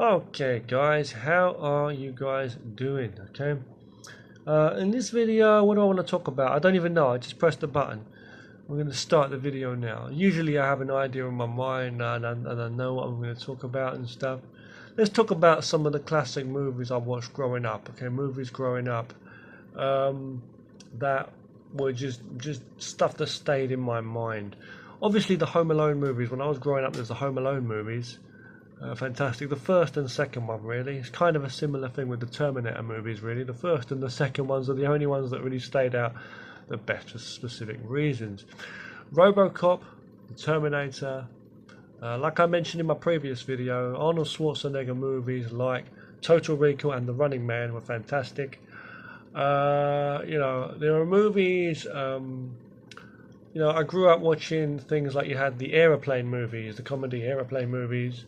Okay guys, how are you guys doing? Okay, in this video, what do I want to talk about? I don't even know, I just pressed the button. We're going to start the video now. Usually I have an idea in my mind and I know what I'm going to talk about and stuff. Let's talk about some of the classic movies I watched growing up. Okay, movies growing up um, that were just stuff that stayed in my mind. Obviously the Home Alone movies, when I was growing up there's the Home Alone movies. Fantastic. The first and second one, really. It's kind of a similar thing with the Terminator movies, really. The first and the second ones are the only ones that really stayed out the best for specific reasons. Robocop, the Terminator, like I mentioned in my previous video, Arnold Schwarzenegger movies like Total Recall and The Running Man were fantastic. There are movies. I grew up watching things like you had the Aeroplane movies, the comedy Aeroplane movies.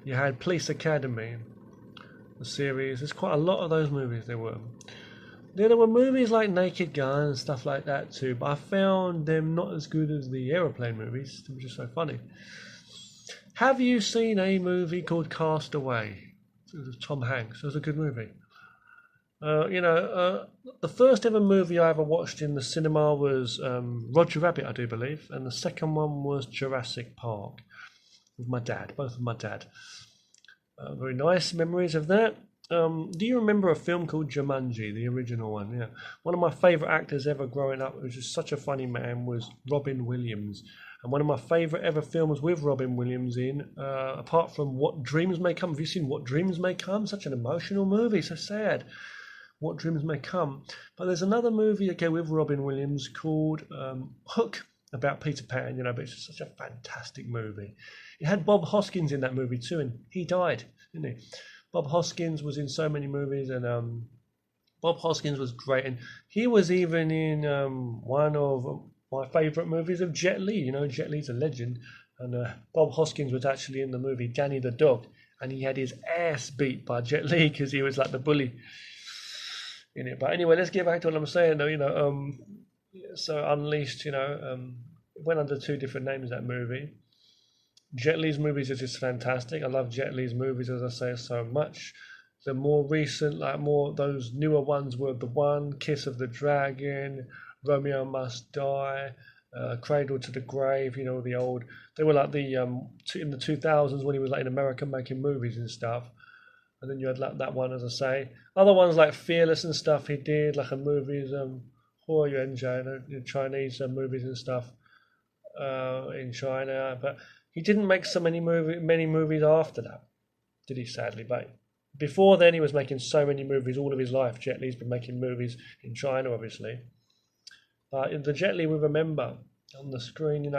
You had Police Academy, the series. There's quite a lot of those movies there were. There were movies like Naked Gun and stuff like that too, but I found them not as good as the Aeroplane movies, which is so funny. Have you seen a movie called Castaway? It was Tom Hanks. It was a good movie. The first ever movie I ever watched in the cinema was Roger Rabbit, I do believe, and the second one was Jurassic Park with my dad, both of my dad. Very nice memories of that. Do you remember a film called Jumanji, the original one? Yeah, one of my favourite actors ever growing up, who was just such a funny man, was Robin Williams. And one of my favourite ever films with Robin Williams in, apart from What Dreams May Come. Have you seen What Dreams May Come? Such an emotional movie, so sad. What Dreams May Come. But there's another movie again with Robin Williams called Hook, about Peter Pan, but it's such a fantastic movie. It had Bob Hoskins in that movie too, and he died, didn't he? Bob Hoskins was in so many movies, and Bob Hoskins was great, and he was even in one of my favourite movies of Jet Li. Jet Li's a legend, and Bob Hoskins was actually in the movie Danny the Dog, and he had his ass beat by Jet Li because he was like the bully in it. But anyway, let's get back to what I'm saying though. So Unleashed, went under two different names, that movie. Jet Li's movies are just fantastic. I love Jet Li's movies, as I say, so much. The more recent, those newer ones were The One, Kiss of the Dragon, Romeo Must Die, Cradle to the Grave, the old. They were like in the 2000s when he was like in America making movies and stuff. And then you had like that one, as I say. Other ones like Fearless and stuff he did, like a movies, Huo Yuanzhou, the Chinese movies and stuff in China. But he didn't make many movies after that, did he, sadly? But before then, he was making so many movies all of his life. Jet Li's been making movies in China, obviously. But the Jet Li we remember on the screen,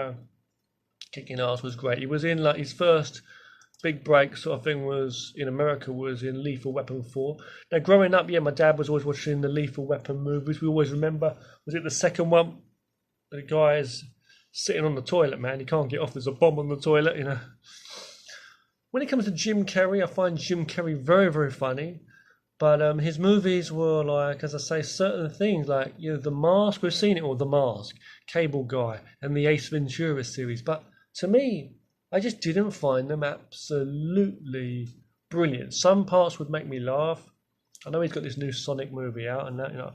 kicking ass, was great. He was in like his first big break sort of thing was in America was in Lethal Weapon 4. Now growing up, my dad was always watching the Lethal Weapon movies. We always remember, was it the second one? The guy's sitting on the toilet, man. He can't get off. There's a bomb on the toilet, When it comes to Jim Carrey, I find Jim Carrey very, very funny. But his movies were like, as I say, certain things like, The Mask. We've seen it all, The Mask, Cable Guy, and the Ace Ventura series. But to me, I just didn't find them absolutely brilliant. Some parts would make me laugh. I know he's got this new Sonic movie out, and that, a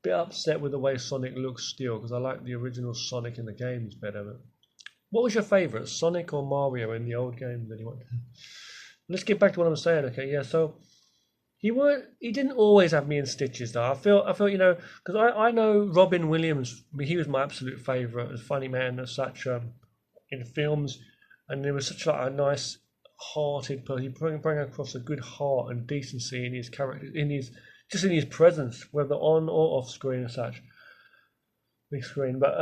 bit upset with the way Sonic looks still, because I like the original Sonic in the games better. But what was your favourite, Sonic or Mario in the old games, anyone? Let's get back to what I'm saying. Okay, yeah. So he didn't always have me in stitches, though. I feel because I know Robin Williams. He was my absolute favourite, as funny man as such in films. And there was such a nice hearted person. He bring across a good heart and decency in his character, in his presence, whether on or off screen as such. Big screen. But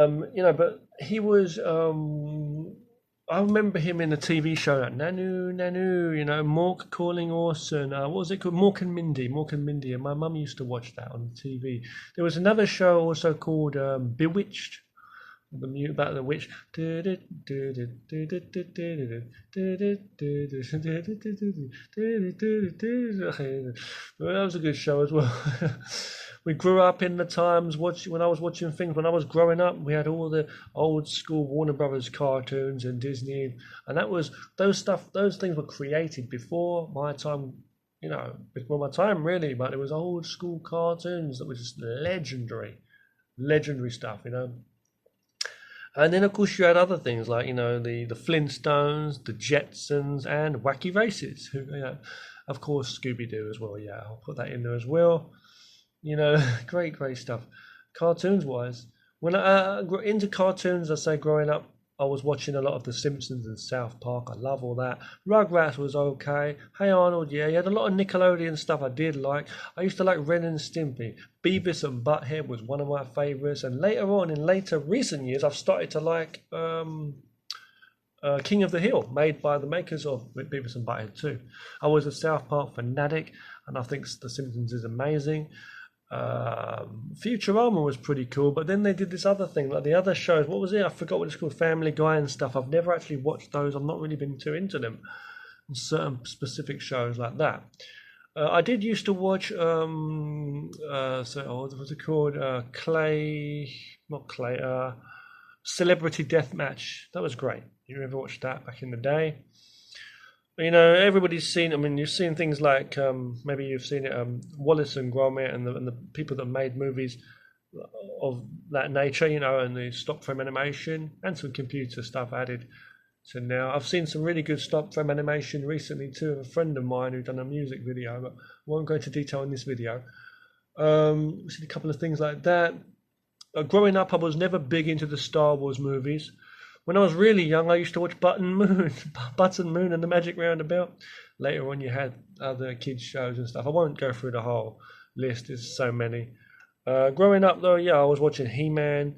but he was I remember him in the TV show like Nanu, Mork Calling Orson. What was it called? Mork and Mindy. And my mum used to watch that on TV. There was another show also called Bewitched. The mute about the witch. That was a good show as well. we grew up in the times when I was watching things when I was growing up. We had all the old school Warner Brothers cartoons and Disney, and that was those things were created before my time, before my time really. But it was old school cartoons that were just legendary stuff. And then of course you had other things like the Flintstones, the Jetsons, and Wacky Races. Of course Scooby Doo as well. Yeah, I'll put that in there as well. Great stuff. Cartoons wise, when I got into cartoons, I say growing up, I was watching a lot of The Simpsons and South Park. I love all that. Rugrats was okay. Hey Arnold, yeah, you had a lot of Nickelodeon stuff I did like. I used to like Ren and Stimpy. Beavis and Butthead was one of my favourites. And later on, in recent years, I've started to like King of the Hill, made by the makers of Beavis and Butthead too. I was a South Park fanatic, and I think The Simpsons is amazing. Futurama was pretty cool, but then they did this other thing, like the other shows. What was it? I forgot what it's called. Family Guy and stuff. I've never actually watched those. I've not really been too into them. Certain specific shows like that. I did used to watch. What was it called? Celebrity Deathmatch. That was great. You ever watched that back in the day? Everybody's seen. I mean, you've seen things like maybe you've seen it, Wallace and Gromit, and the people that made movies of that nature. And the stop frame animation and some computer stuff added to now. I've seen some really good stop frame animation recently too. Of a friend of mine who done a music video, but I won't go into detail in this video. We've seen a couple of things like that. Growing up, I was never big into the Star Wars movies. When I was really young, I used to watch Button Moon and the Magic Roundabout. Later on, you had other kids' shows and stuff. I won't go through the whole list. There's so many. Growing up, though, yeah, I was watching He-Man,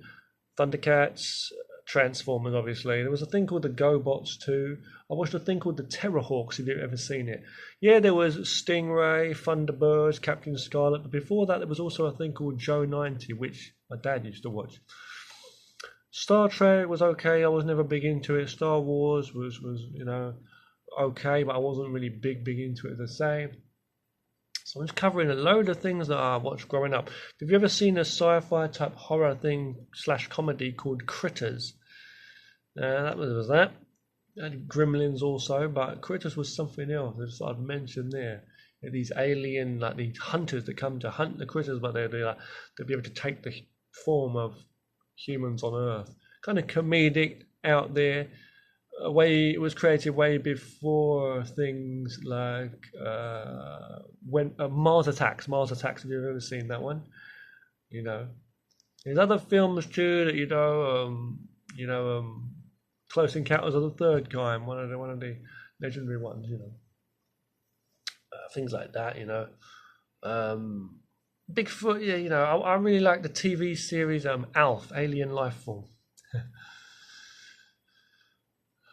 Thundercats, Transformers, obviously. There was a thing called the GoBots, too. I watched a thing called the Terrorhawks, if you've ever seen it. Yeah, there was Stingray, Thunderbirds, Captain Scarlet. But before that, there was also a thing called Joe 90, which my dad used to watch. Star Trek was okay. I was never big into it. Star Wars was okay, but I wasn't really big into it the same. So I'm just covering a load of things that I watched growing up. Have you ever seen a sci-fi type horror thing / comedy called Critters? That was that. And Gremlins also, but Critters was something else. I'd mentioned there. These alien, like these hunters that come to hunt the critters, but they'll be able to take the form of humans on Earth. Kind of comedic, out there. It was created way before things like when Mars Attacks. If you've ever seen that one, there's other films too that Close Encounters of the Third Kind, one of the legendary ones. Things like that. Bigfoot, yeah, I really like the TV series ALF, Alien Life Form.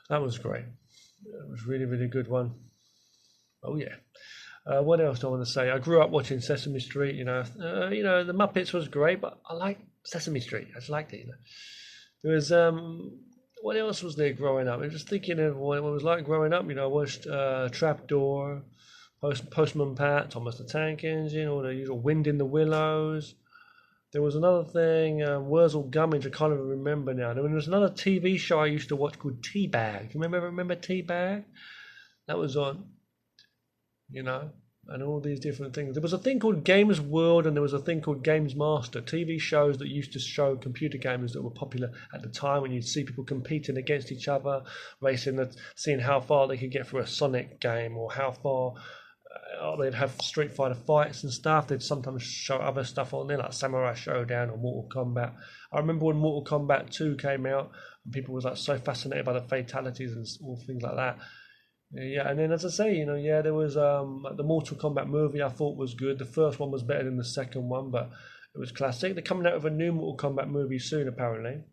That was great. It was really, really good one. Oh yeah. What else do I want to say? I grew up watching Sesame Street. The Muppets was great, but I liked Sesame Street. I just liked it. There was what else was there growing up? I'm just thinking of what it was like growing up. I watched Trapdoor. Postman Pat, Thomas the Tank Engine, all the usual Wind in the Willows. There was another thing, Wurzel Gummidge, I can't even remember now. There was another TV show I used to watch called T-Bag. You remember T-Bag? That was on, and all these different things. There was a thing called Games World and there was a thing called Games Master, TV shows that used to show computer games that were popular at the time, when you'd see people competing against each other, seeing how far they could get through a Sonic game, or how far they'd have Street Fighter fights and stuff. They'd sometimes show other stuff on there, like Samurai Showdown or Mortal Kombat. I remember when Mortal Kombat 2 came out, and people was so fascinated by the fatalities and all things like that. Yeah, and then as I say, there was the Mortal Kombat movie I thought was good. The first one was better than the second one, but it was classic. They're coming out with a new Mortal Kombat movie soon, apparently.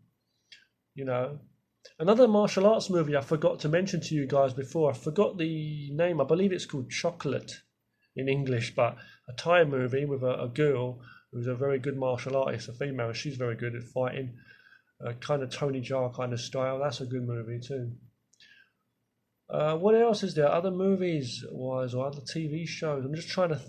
Another martial arts movie I forgot to mention to you guys before. I forgot the name. I believe it's called Chocolate in English, but a Thai movie with a girl who's a very good martial artist, a female. She's very good at fighting, kind of Tony Jaa kind of style. That's a good movie too. What else is there? Other movies wise or other TV shows? I'm just trying to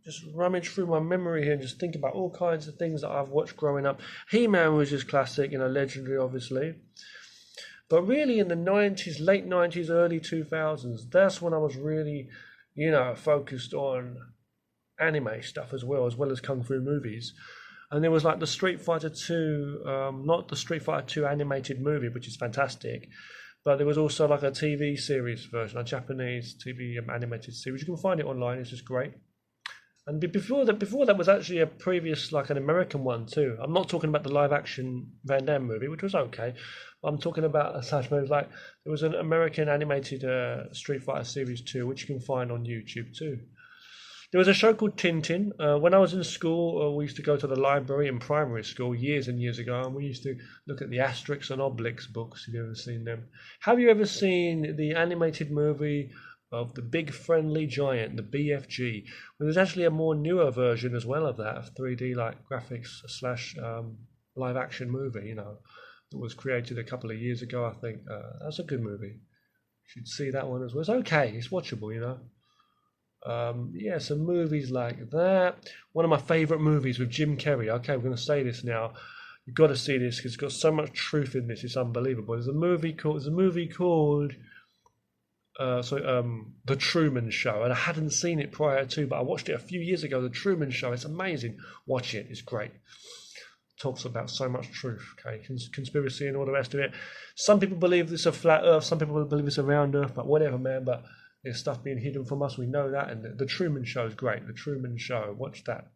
just rummage through my memory here and just think about all kinds of things that I've watched growing up. He-Man was just classic, legendary, obviously. But really in the 90s, late 90s, early 2000s, that's when I was really, focused on anime stuff as well as kung fu movies. And there was like the Street Fighter 2, not the Street Fighter 2 animated movie, which is fantastic, but there was also like a TV series version, a Japanese TV animated series. You can find it online, it's just great. And before that was actually a previous, like an American one too. I'm not talking about the live action Van Damme movie, which was okay. I'm talking about such movies like there was an American animated Street Fighter series 2, which you can find on YouTube too. There was a show called Tintin. When I was in school, we used to go to the library in primary school years and years ago, and we used to look at the Asterix and Obelix books. If you've ever seen them, have you ever seen the animated movie of the Big Friendly Giant, the BFG? Well, there's actually a more newer version as well of that, of 3D like graphics slash live action movie. That was created a couple of years ago. I think that's a good movie. You should see that one as well. It's okay. It's watchable. Some movies like that. One of my favourite movies with Jim Carrey. Okay, we're going to say this now. You've got to see this because it's got so much truth in this. It's unbelievable. There's a movie called The Truman Show, and I hadn't seen it prior to, but I watched it a few years ago. The Truman Show. It's amazing. Watch it. It's great. Talks about so much truth. Okay, conspiracy and all the rest of it. Some people believe this is a flat Earth. Some people believe it's a round Earth. But whatever, man. But there's stuff being hidden from us. We know that. And the Truman Show is great. The Truman Show. Watch that.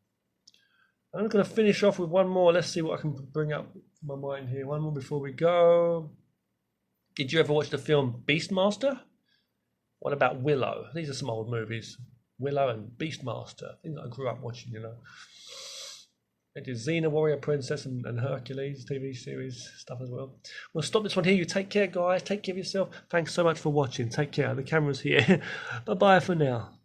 I'm going to finish off with one more. Let's see what I can bring up my mind here. One more before we go. Did you ever watch the film Beastmaster? What about Willow? These are some old movies. Willow and Beastmaster. Things I grew up watching, It is Xena, Warrior Princess, and Hercules TV series stuff as well. We'll stop this one here. You take care, guys. Take care of yourself. Thanks so much for watching. Take care. The camera's here. Bye-bye for now.